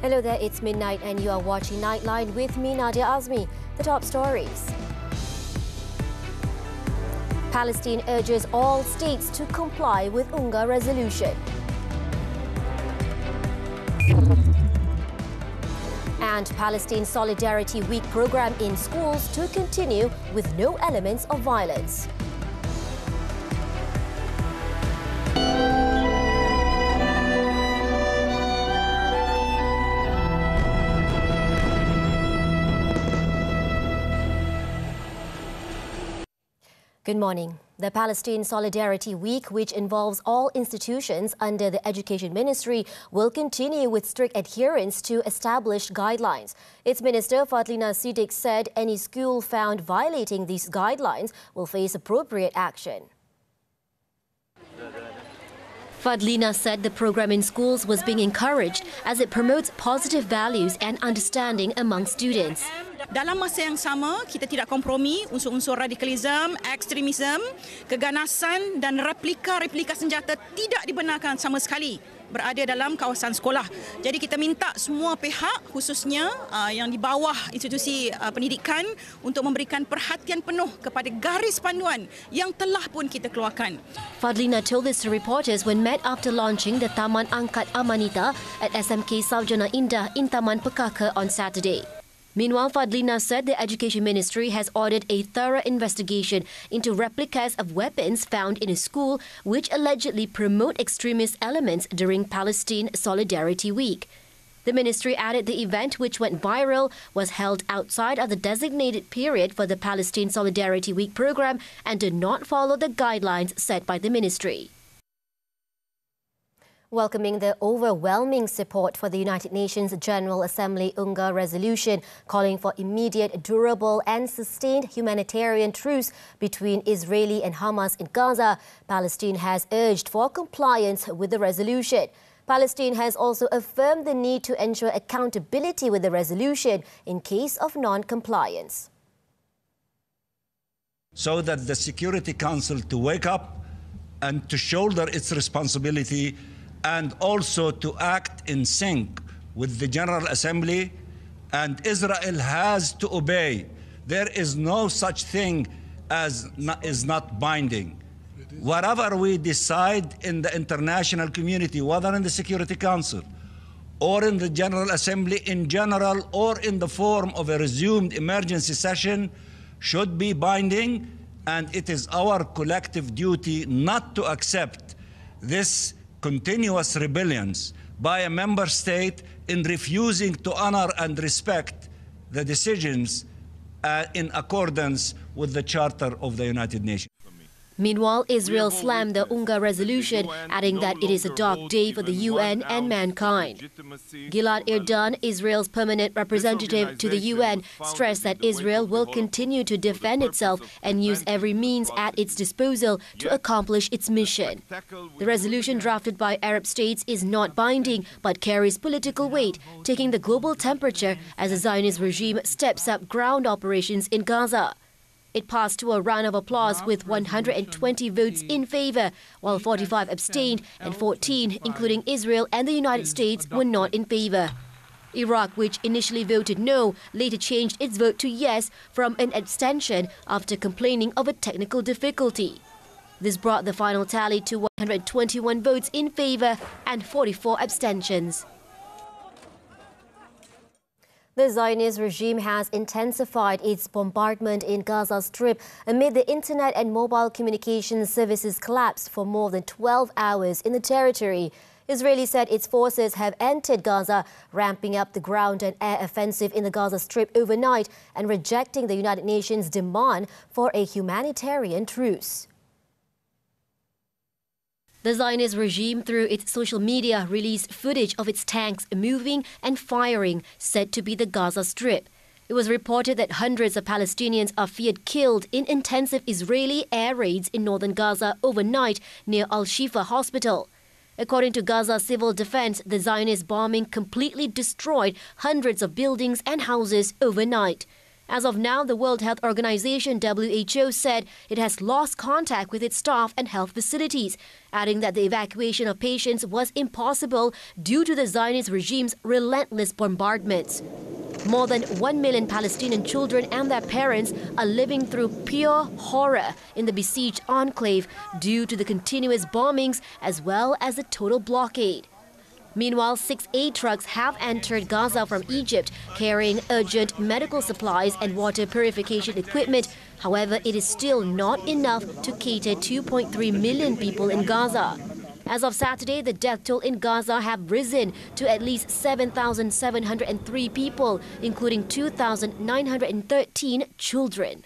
Hello there, it's midnight and you are watching Nightline with me, Nadia Azmi. The top stories. Palestine urges all states to comply with UNGA resolution. And Palestine Solidarity Week program in schools to continue with no elements of violence. Good morning. The Palestine Solidarity Week, which involves all institutions under the Education Ministry, will continue with strict adherence to established guidelines. Its Minister Fadlina Siddiq said any school found violating these guidelines will face appropriate action. Fadlina said the program in schools was being encouraged as it promotes positive values and understanding among students. Dalam masa yang sama, kita tidak kompromi unsur-unsur radikalisme, ekstremisme, keganasan dan replika senjata tidak dibenarkan sama sekali berada dalam kawasan sekolah. Jadi kita minta semua pihak, khususnya yang di bawah institusi pendidikan, untuk memberikan perhatian penuh kepada garis panduan yang telah pun kita keluarkan. Fadlina told this to reporters when met after launching the Taman Angkat Amanita at SMK Sarjana Indah in Taman Pekaka on Saturday. Meanwhile, Fadlina said the Education Ministry has ordered a thorough investigation into replicas of weapons found in a school which allegedly promote extremist elements during Palestine Solidarity Week. The ministry added the event, which went viral, was held outside of the designated period for the Palestine Solidarity Week program and did not follow the guidelines set by the ministry. Welcoming the overwhelming support for the United Nations General Assembly UNGA resolution calling for immediate, durable and sustained humanitarian truce between Israeli and Hamas in Gaza, Palestine has urged for compliance with the resolution. Palestine has also affirmed the need to ensure accountability with the resolution in case of non-compliance. So that the Security Council to wake up and to shoulder its responsibility and also to act in sync with the General Assembly, and Israel has to obey. There is no such thing as is not binding. Whatever we decide in the international community, whether in the Security Council or in the General Assembly in general or in the form of a resumed emergency session, should be binding, and it is our collective duty not to accept this continuous rebellions by a member state in refusing to honor and respect the decisions in accordance with the Charter of the United Nations. Meanwhile, Israel slammed the UNGA resolution, adding that it is a dark day for the UN and mankind. Gilad Erdan, Israel's permanent representative to the UN, stressed that Israel will continue to defend itself and use every means at its disposal to accomplish its mission. The resolution drafted by Arab states is not binding but carries political weight, taking the global temperature as the Zionist regime steps up ground operations in Gaza. It passed to a round of applause with 120 votes in favor, while 45 abstained and 14, including Israel and the United States, were not in favor. Iraq, which initially voted no, later changed its vote to yes from an abstention after complaining of a technical difficulty. This brought the final tally to 121 votes in favor and 44 abstentions. The Zionist regime has intensified its bombardment in Gaza Strip amid the internet and mobile communication services collapse for more than 12 hours in the territory. Israeli said its forces have entered Gaza, ramping up the ground and air offensive in the Gaza Strip overnight and rejecting the United Nations' demand for a humanitarian truce. The Zionist regime, through its social media, released footage of its tanks moving and firing, said to be the Gaza Strip. It was reported that hundreds of Palestinians are feared killed in intensive Israeli air raids in northern Gaza overnight near Al-Shifa Hospital. According to Gaza Civil Defense, the Zionist bombing completely destroyed hundreds of buildings and houses overnight. As of now, the World Health Organization (WHO) said it has lost contact with its staff and health facilities, adding that the evacuation of patients was impossible due to the Zionist regime's relentless bombardments. More than 1 million Palestinian children and their parents are living through pure horror in the besieged enclave due to the continuous bombings as well as the total blockade. Meanwhile, 6 aid trucks have entered Gaza from Egypt, carrying urgent medical supplies and water purification equipment. However, it is still not enough to cater 2.3 million people in Gaza. As of Saturday, the death toll in Gaza have risen to at least 7,703 people, including 2,913 children.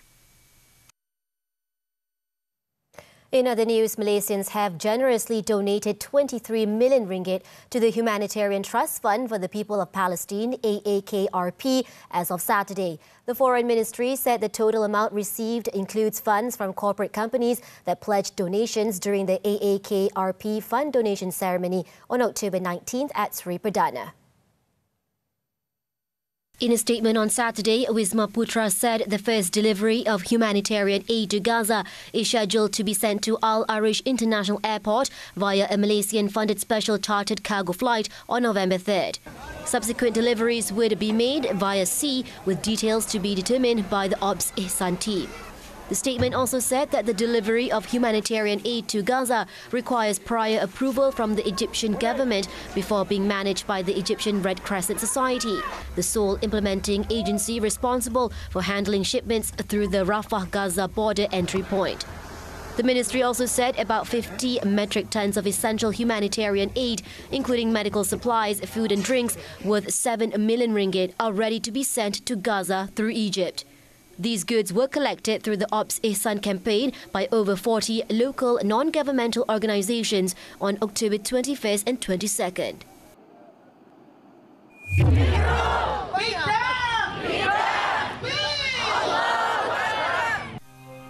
In other news, Malaysians have generously donated 23 million ringgit to the Humanitarian Trust Fund for the People of Palestine, AAKRP, as of Saturday. The Foreign Ministry said the total amount received includes funds from corporate companies that pledged donations during the AAKRP fund donation ceremony on October 19th at Sri Perdana. In a statement on Saturday, Wisma Putra said the first delivery of humanitarian aid to Gaza is scheduled to be sent to Al Arish International Airport via a Malaysian-funded special chartered cargo flight on November 3rd. Subsequent deliveries would be made via sea, with details to be determined by the Ops Ihsan team. The statement also said that the delivery of humanitarian aid to Gaza requires prior approval from the Egyptian government before being managed by the Egyptian Red Crescent Society, the sole implementing agency responsible for handling shipments through the Rafah-Gaza border entry point. The ministry also said about 50 metric tons of essential humanitarian aid, including medical supplies, food and drinks, worth 7 million ringgit, are ready to be sent to Gaza through Egypt. These goods were collected through the Ops Ihsan campaign by over 40 local non-governmental organizations on October 21st and 22nd.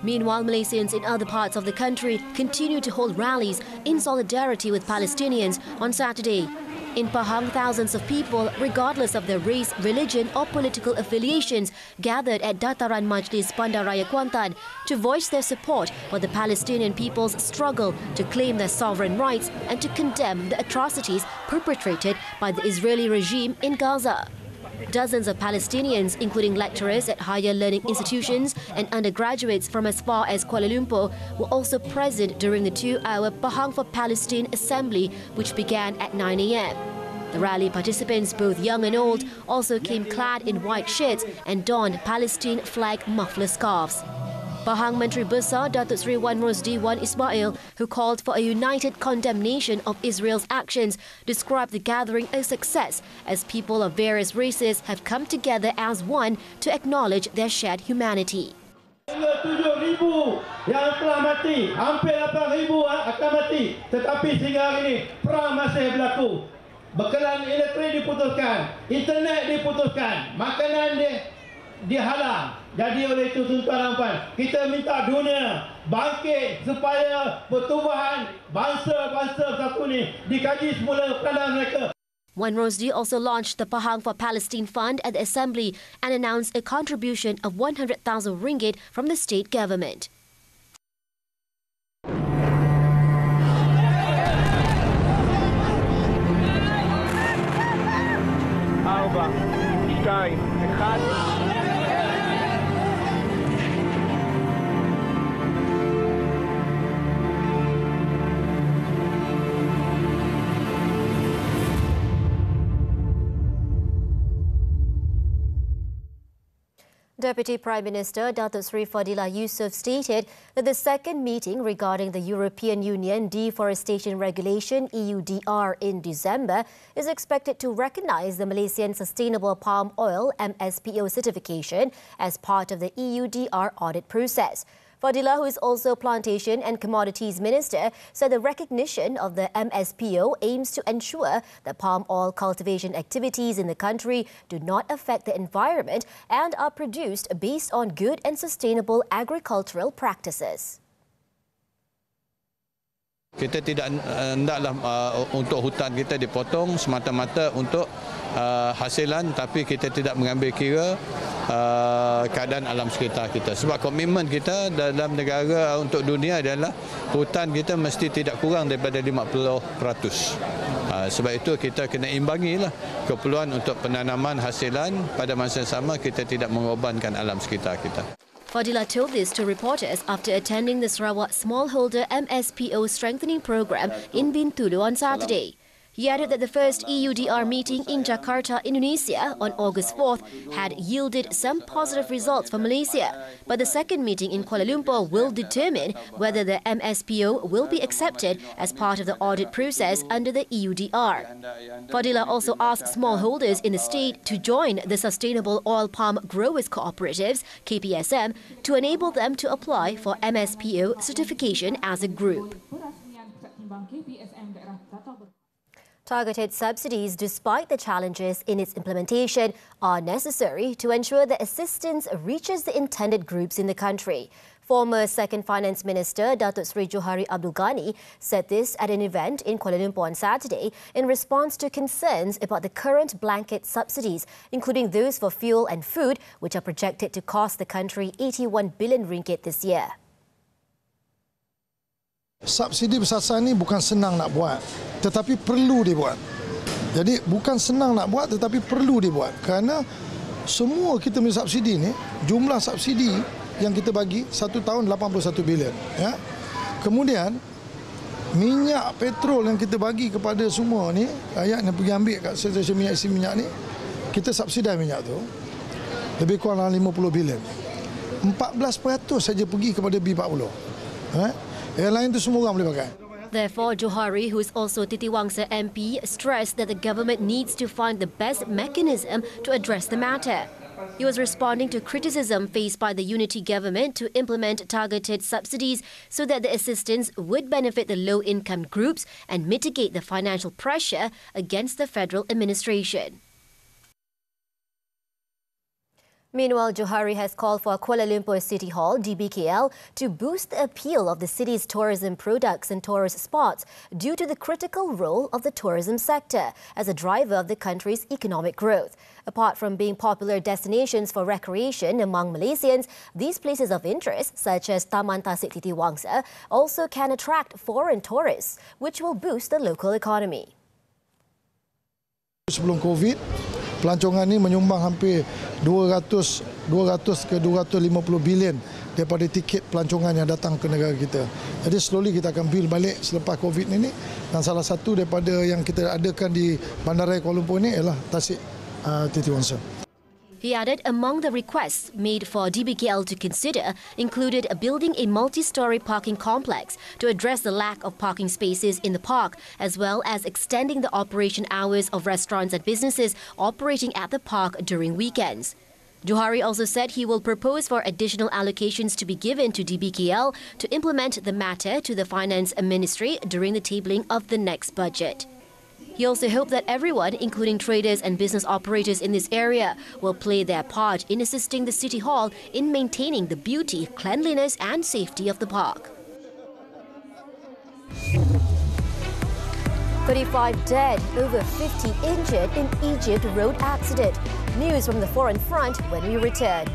Meanwhile, Malaysians in other parts of the country continue to hold rallies in solidarity with Palestinians on Saturday. In Pahang, thousands of people, regardless of their race, religion or political affiliations, gathered at Dataran Majlis Bandaraya Kuantan to voice their support for the Palestinian people's struggle to claim their sovereign rights and to condemn the atrocities perpetrated by the Israeli regime in Gaza. Dozens of Palestinians, including lecturers at higher learning institutions and undergraduates from as far as Kuala Lumpur, were also present during the 2-hour Pahang for Palestine assembly, which began at 9 a.m. The rally participants, both young and old, also came clad in white shirts and donned Palestine flag muffler scarves. Pahang Menteri Besar Datuk Seri Wan Rosdi Wan Ismail, who called for a united condemnation of Israel's actions, described the gathering a success as people of various races have come together as one to acknowledge their shared humanity. 7,000 yang telah mati, hampir 8,000 akan mati, tetapi sehingga hari ini perang masih berlaku. Bekalan elektrik diputuskan, internet diputuskan, makanan dihalang. Jadi oleh itu tuan-tuan dan puan, kita minta dunia bangkit supaya pertubuhan bangsa-bangsa satu ini dikaji semula peranan mereka. Wan Rosdi also launched the Pahang for Palestine Fund at the Assembly and announced a contribution of 100,000 ringgit from the state government. Deputy Prime Minister Datuk Seri Fadilah Yusof stated that the second meeting regarding the European Union Deforestation Regulation (EUDR) in December is expected to recognise the Malaysian Sustainable Palm Oil MSPO certification as part of the EUDR audit process. Fadilah, who is also Plantation and Commodities Minister, said the recognition of the MSPO aims to ensure that palm oil cultivation activities in the country do not affect the environment and are produced based on good and sustainable agricultural practices. Kita tidak hendaklah untuk hutan kita dipotong semata-mata untuk hasilan, tapi kita tidak mengambil kira keadaan alam sekitar kita. Sebab komitmen kita dalam negara untuk dunia adalah hutan kita mesti tidak kurang daripada 50%. Sebab itu kita kena imbangilah keperluan untuk penanaman hasilan, pada masa yang sama kita tidak mengorbankan alam sekitar kita. Fadila told this to reporters after attending the Sarawak Smallholder MSPO Strengthening Program in Bintulu on Saturday. He added that the first EUDR meeting in Jakarta, Indonesia on August 4th had yielded some positive results for Malaysia, but the second meeting in Kuala Lumpur will determine whether the MSPO will be accepted as part of the audit process under the EUDR. Fadila also asked smallholders in the state to join the Sustainable Oil Palm Growers Cooperatives, KPSM, to enable them to apply for MSPO certification as a group. Targeted subsidies, despite the challenges in its implementation, are necessary to ensure that assistance reaches the intended groups in the country. Former Second Finance Minister Datuk Seri Johari Abdul Ghani said this at an event in Kuala Lumpur on Saturday in response to concerns about the current blanket subsidies, including those for fuel and food, which are projected to cost the country 81 billion ringgit this year. Subsidi besar-besaran ni bukan senang nak buat, tetapi perlu dibuat. Jadi bukan senang nak buat tetapi perlu dibuat. Kerana semua kita punya subsidi ni, jumlah subsidi yang kita bagi satu tahun 81 bilion. Ya. Kemudian minyak petrol yang kita bagi kepada semua ni, rakyat yang pergi ambil kat stesen minyak isi minyak ni, kita subsidai minyak tu lebih kurang 50 bilion. 14% saja pergi kepada B40. Yang lain tu semua orang boleh pakai. Therefore, Johari, who is also Titiwangsa MP, stressed that the government needs to find the best mechanism to address the matter. He was responding to criticism faced by the unity government to implement targeted subsidies so that the assistance would benefit the low-income groups and mitigate the financial pressure against the federal administration. Meanwhile, Johari has called for Kuala Lumpur City Hall, DBKL, to boost the appeal of the city's tourism products and tourist spots due to the critical role of the tourism sector as a driver of the country's economic growth. Apart from being popular destinations for recreation among Malaysians, these places of interest, such as Taman Tasik Titiwangsa, also can attract foreign tourists, which will boost the local economy. Sebelum COVID, pelancongan ini menyumbang hampir 200 ke 250 bilion daripada tiket pelancongan yang datang ke negara kita. Jadi slowly kita akan build balik selepas COVID ini, dan salah satu daripada yang kita adakan di Bandaraya Kuala Lumpur ini ialah Tasik Titiwangsa. He added among the requests made for DBKL to consider included building a multi-storey parking complex to address the lack of parking spaces in the park, as well as extending the operation hours of restaurants and businesses operating at the park during weekends. Johari also said he will propose for additional allocations to be given to DBKL to implement the matter to the Finance Ministry during the tabling of the next budget. He also hoped that everyone, including traders and business operators in this area, will play their part in assisting the City Hall in maintaining the beauty, cleanliness and safety of the park. 35 dead, over 50 injured in Egypt road accident. News from the foreign front when we return.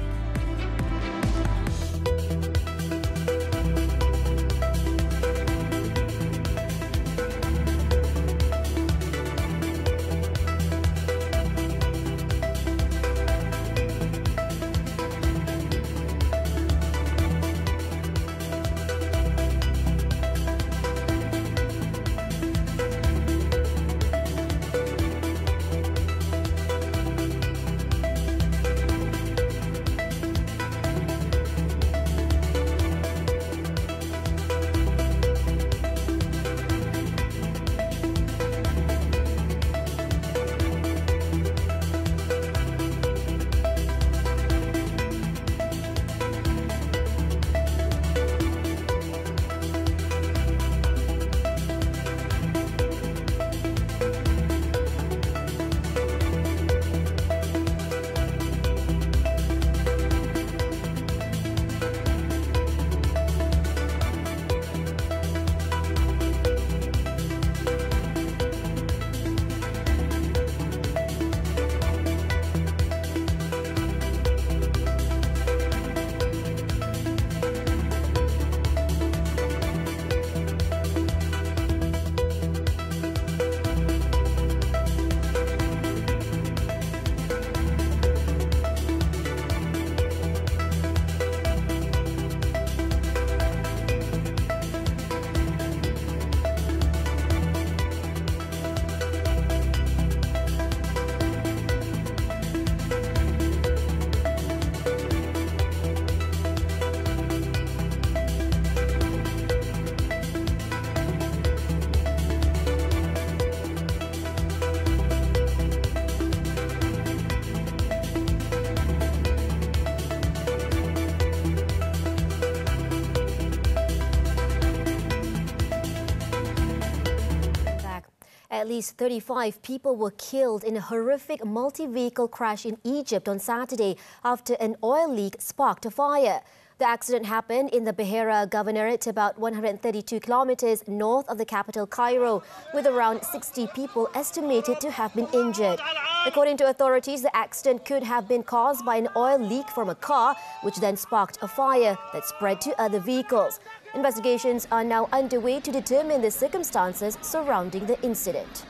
At least 35 people were killed in a horrific multi-vehicle crash in Egypt on Saturday after an oil leak sparked a fire. The accident happened in the Beira Governorate, about 132 kilometers north of the capital Cairo, with around 60 people estimated to have been injured. According to authorities, the accident could have been caused by an oil leak from a car, which then sparked a fire that spread to other vehicles. Investigations are now underway to determine the circumstances surrounding the incident.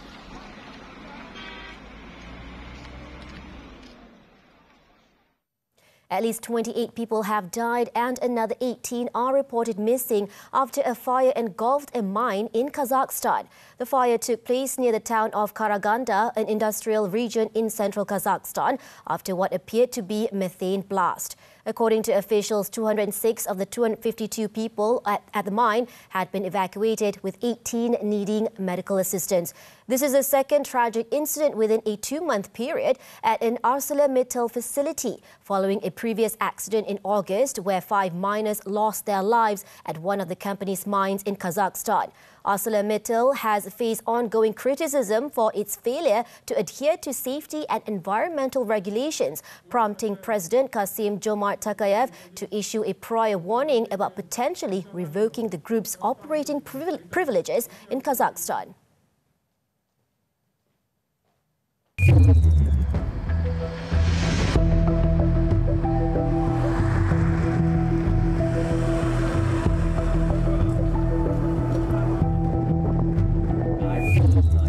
At least 28 people have died and another 18 are reported missing after a fire engulfed a mine in Kazakhstan. The fire took place near the town of Karaganda, an industrial region in central Kazakhstan, after what appeared to be methane blast. According to officials, 206 of the 252 people at the mine had been evacuated, with 18 needing medical assistance. This is the second tragic incident within a 2-month period at an ArcelorMittal facility, following a previous accident in August where 5 miners lost their lives at one of the company's mines in Kazakhstan. ArcelorMittal has faced ongoing criticism for its failure to adhere to safety and environmental regulations, prompting President Kassym-Jomart Tokayev to issue a prior warning about potentially revoking the group's operating privileges in Kazakhstan.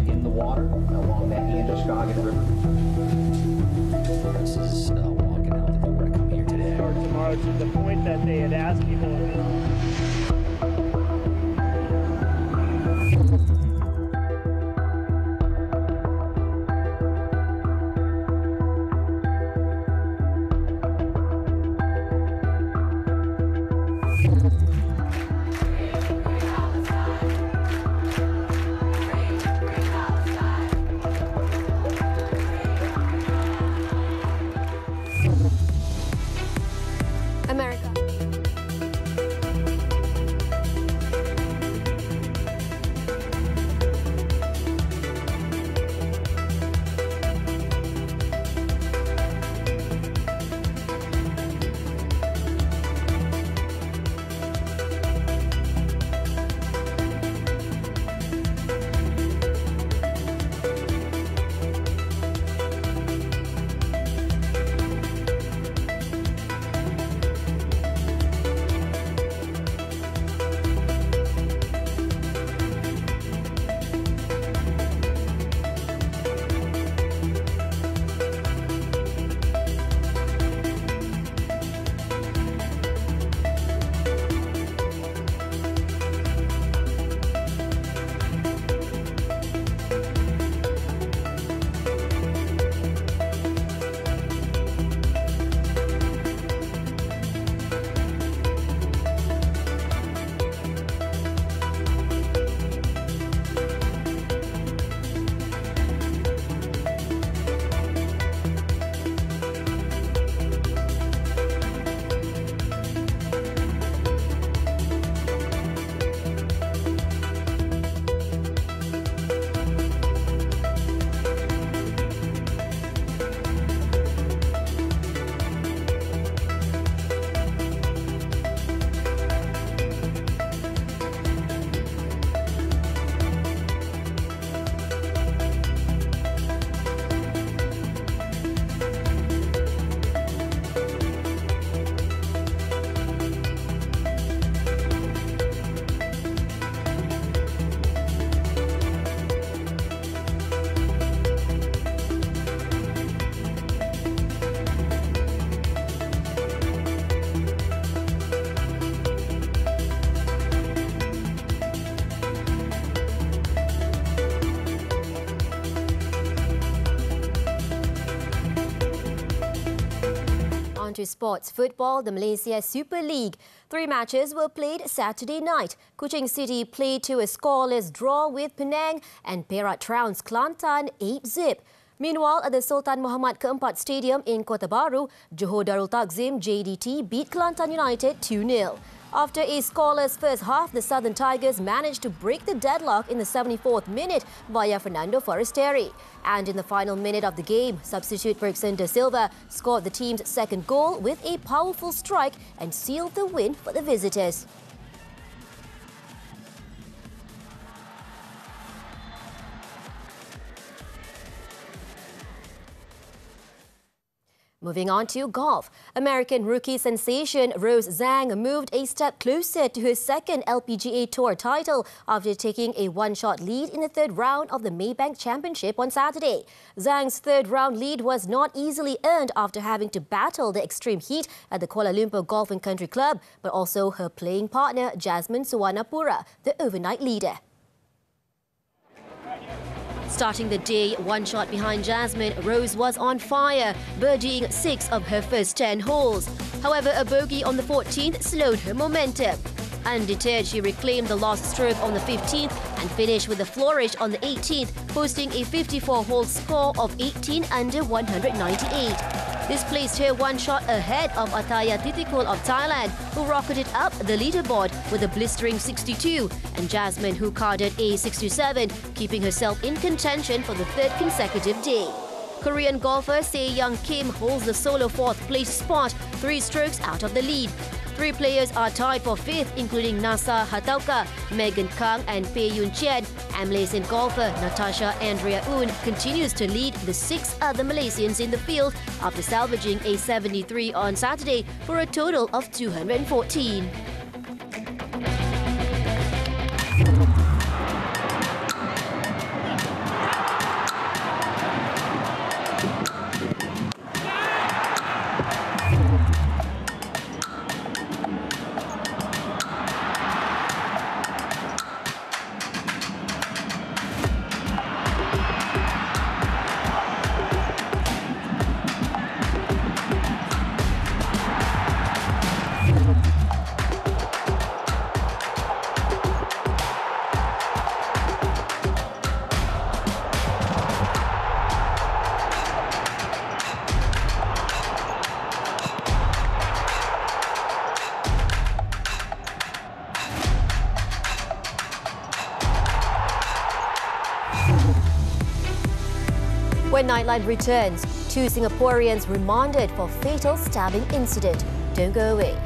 In the water along that Androscoggin River. This is walking out the door to come here today. Tomorrow, to the point that they had asked people. America. On to sports football, the Malaysia Super League. 3 matches were played Saturday night. Kuching City played to a scoreless draw with Penang and Perak trounced Kelantan 8-0. Meanwhile, at the Sultan Muhammad Keempat Stadium in Kota Baru, Johor Darul Takzim JDT beat Kelantan United 2-0. After a scoreless first half, the Southern Tigers managed to break the deadlock in the 74th minute via Fernando Forestieri. And in the final minute of the game, substitute Bergson da Silva scored the team's second goal with a powerful strike and sealed the win for the visitors. Moving on to golf. American rookie sensation Rose Zhang moved a step closer to her second LPGA Tour title after taking a one-shot lead in the third round of the Maybank Championship on Saturday. Zhang's third-round lead was not easily earned after having to battle the extreme heat at the Kuala Lumpur Golf and Country Club, but also her playing partner Jasmine Suwarnapura, the overnight leader. Starting the day one shot behind Jasmine, Rose was on fire, birdieing 6 of her first 10 holes. However, a bogey on the 14th slowed her momentum. Undeterred, she reclaimed the lost stroke on the 15th and finished with a flourish on the 18th, posting a 54-hole score of 18 under 198. This placed her one shot ahead of Ataya Titikul of Thailand, who rocketed up the leaderboard with a blistering 62, and Jasmine, who carded a 67, keeping herself in contention for the third consecutive day. Korean golfer Se-young Kim holds the solo fourth-place spot, 3 strokes out of the lead. 3 players are tied for 5th, including Nasa Hatauka, Megan Kang and Pei Yun Chen. And Malaysian golfer Natasha Andrea Un continues to lead the 6 other Malaysians in the field after salvaging a 73 on Saturday for a total of 214. When Nightline returns, 2 Singaporeans remanded for fatal stabbing incident. Don't go away.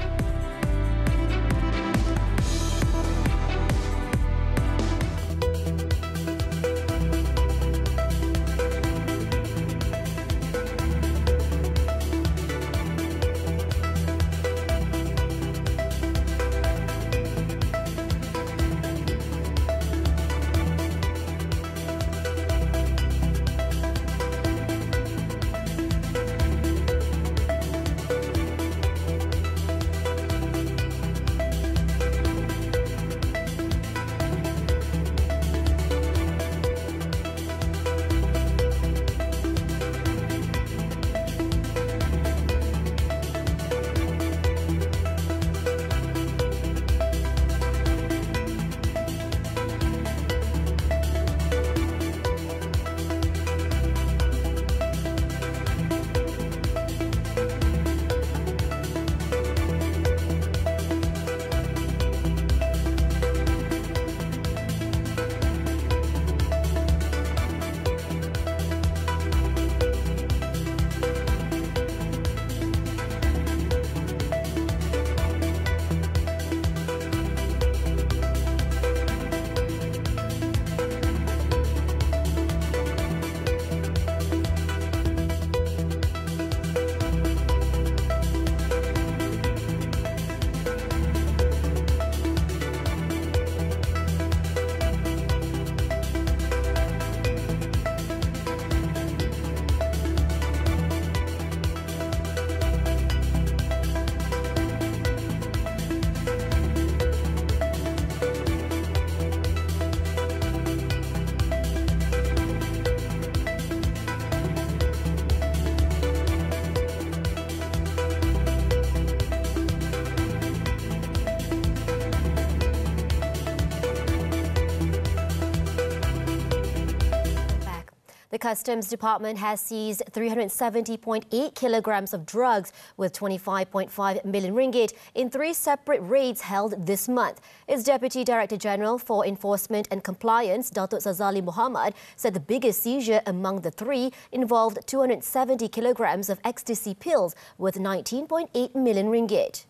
The Customs Department has seized 370.8 kilograms of drugs with 25.5 million ringgit in 3 separate raids held this month. Its Deputy Director General for Enforcement and Compliance, Datuk Zazali Muhammad, said the biggest seizure among the 3 involved 270 kilograms of ecstasy pills with 19.8 million ringgit.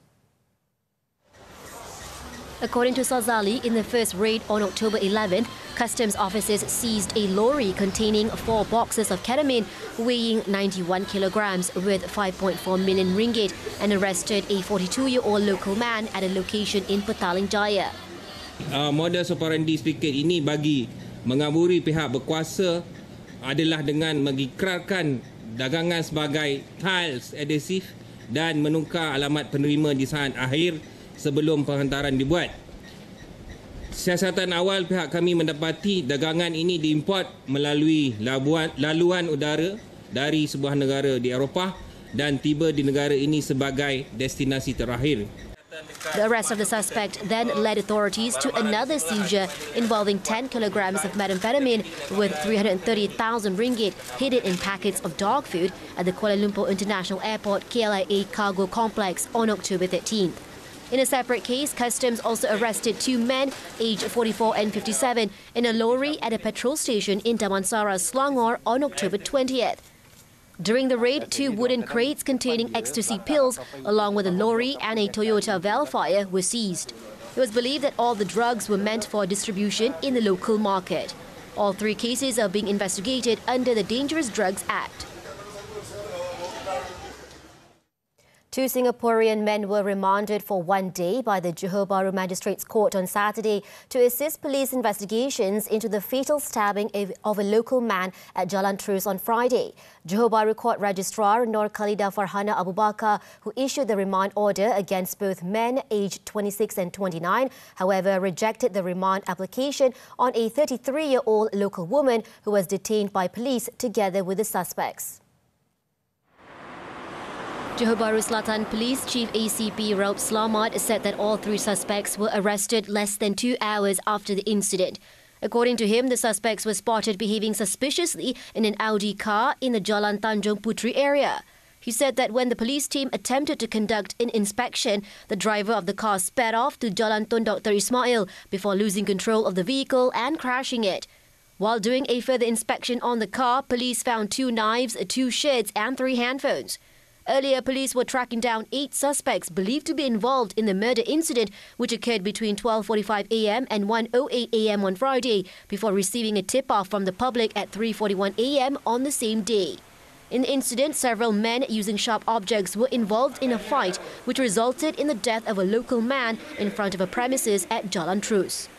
According to Zazali, in the first raid on October 11th, customs officers seized a lorry containing 4 boxes of ketamine weighing 91 kilograms with 5.4 million ringgit and arrested a 42-year-old local man at a location in Petaling Jaya. Modus operandi sedikit ini bagi mengaburi pihak berkuasa adalah dengan mengikrarkan dagangan sebagai tiles adhesif dan menukar alamat penerima di saat akhir sebelum penghantaran dibuat. Siasatan awal pihak kami mendapati dagangan ini diimport melalui laluan udara dari sebuah negara di Eropah dan tiba di negara ini sebagai destinasi terakhir. The arrest of the suspect then led authorities to another seizure involving 10 kilograms of methamphetamine with 330,000 ringgit hidden in packets of dog food at the Kuala Lumpur International Airport KLIA cargo complex on October 13th. In a separate case, Customs also arrested 2 men aged 44 and 57 in a lorry at a petrol station in Damansara, Selangor on October 20th. During the raid, 2 wooden crates containing ecstasy pills along with a lorry and a Toyota Velfire were seized. It was believed that all the drugs were meant for distribution in the local market. All 3 cases are being investigated under the Dangerous Drugs Act. 2 Singaporean men were remanded for 1 day by the Johor Bahru Magistrates Court on Saturday to assist police investigations into the fatal stabbing of a local man at Jalan Terus on Friday. Johor Bahru Court Registrar Nur Khalida Farhana Abu Bakar, who issued the remand order against both men aged 26 and 29, however, rejected the remand application on a 33-year-old local woman who was detained by police together with the suspects. Johor Bahru Selatan Police Chief ACP Raub Slamat said that all 3 suspects were arrested less than 2 hours after the incident. According to him, the suspects were spotted behaving suspiciously in an Audi car in the Jalan Tanjung Putri area. He said that when the police team attempted to conduct an inspection, the driver of the car sped off to Jalan Tun Dr. Ismail before losing control of the vehicle and crashing it. While doing a further inspection on the car, police found 2 knives, 2 shirts and 3 handphones. Earlier, police were tracking down 8 suspects believed to be involved in the murder incident, which occurred between 12:45 a.m. and 1:08 a.m. on Friday, before receiving a tip-off from the public at 3:41 a.m. on the same day. In the incident, several men using sharp objects were involved in a fight, which resulted in the death of a local man in front of a premises at Jalan Terus.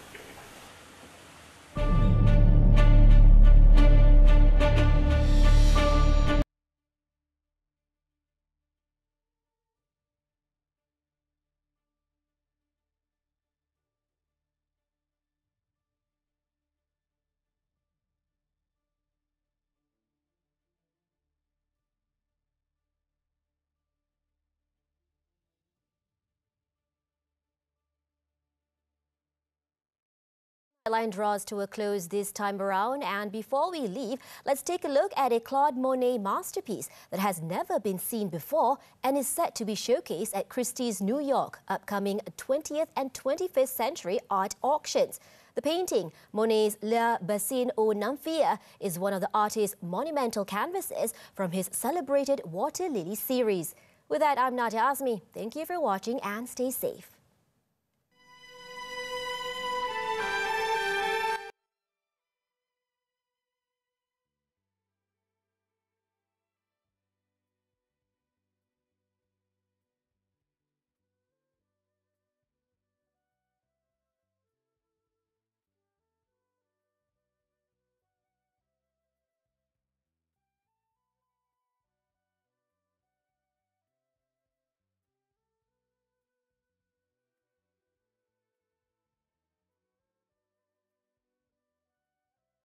Nightline draws to a close this time around, and before we leave, let's take a look at a Claude Monet masterpiece that has never been seen before and is set to be showcased at Christie's New York upcoming 20th and 25th century art auctions. The painting, Monet's Le Bassin aux Nymphes, is one of the artist's monumental canvases from his celebrated Water Lily series. With that, I'm Nadia Azmi. Thank you for watching and stay safe.